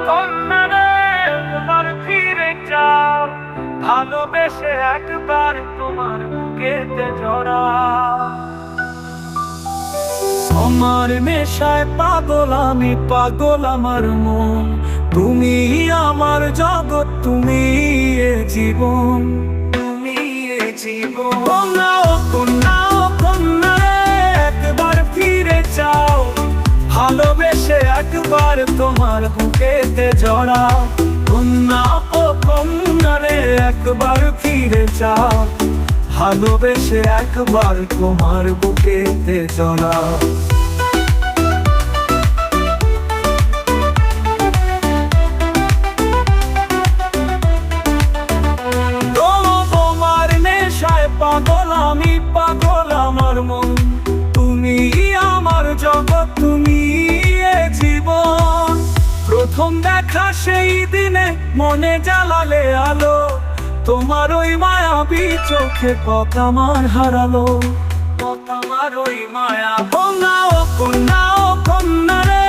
কন্যারে একবার ফিরে যাও, ভালোবেসে একবার তোমার বুকেতে জড়া। আমার নেশায় পাগল আমি, পাগল আমার মন, তুমি আমার জগৎ, তুমি এ জীবন, তুমি এ জীবন। কন্যা ও কন্যা ও কন্যা রে একবার ফিরে যাও, ভালোবেসে একবার তোমার বুকেতে জড়া। কন্যা ও কন্যা রে একবার ফিরে যাও, ভালোবেসে একবার তোমার বুকেতে জড়া। তোমার নেশায় পাগল আমি, পাগল আমার মন, তুমি আমার জগৎ, তুমি এ জীবন। প্রথম দেখা সেই দিনে মনে জ্বালালে আলো, তোমার ওই মায়াবী চোখে পথ আমার হারালো, পথ আমার ওই মায়া। কন্যা ও কন্যা ও কন্যা রে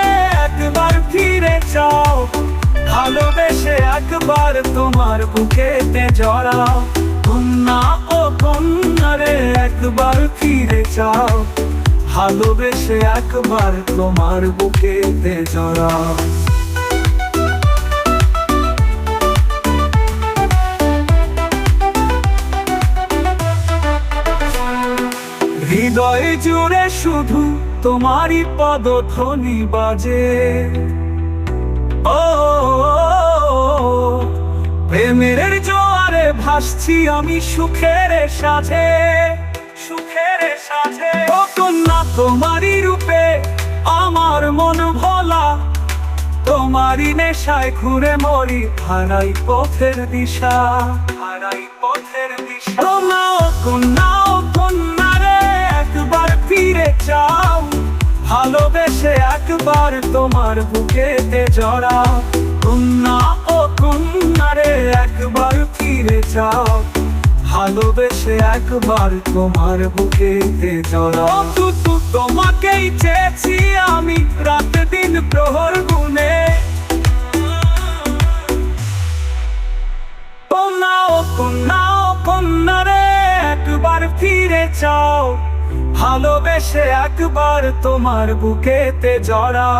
একবার ফিরে যাও, ভালোবেসে একবার তোমার বুকেতে জড়া। কন্যা ও কন্যা রে একবার ফিরে যাও, ভালোবেসে একবার তোমার বুকেতে জড়া। হৃদয় জুড়ে শুধু তোমারই পদধ্বনি বাজে, ও প্রেমের জোয়ারে ভাসছি আমি সুখের সাথে, সুখের সাথে। ও কন্যা তোমারই রূপে আমার মন ভোলা, তোমারই নেশায় ঘুরে মরি, হারাই পথের দিশা, হারাই পথের দিশা। কন্যা ও কন্যা ও কন্যা রে একবার ফিরে যাও, ভালোবেসে একবার তোমার বুকেতে জড়া। কন্যা ও কন্যা রে একবার ফিরে যাও, ভালোবেসে একবার তোমার বুকেতে জড়া। তোমাকেই চেয়েছি আমি রাত দিন প্রহর গুনে, কন্যা ও কন্যা ও কন্যা রে একবার ফিরে যাও, ভালোবেসে একবার তোমার বুকেতে জড়া।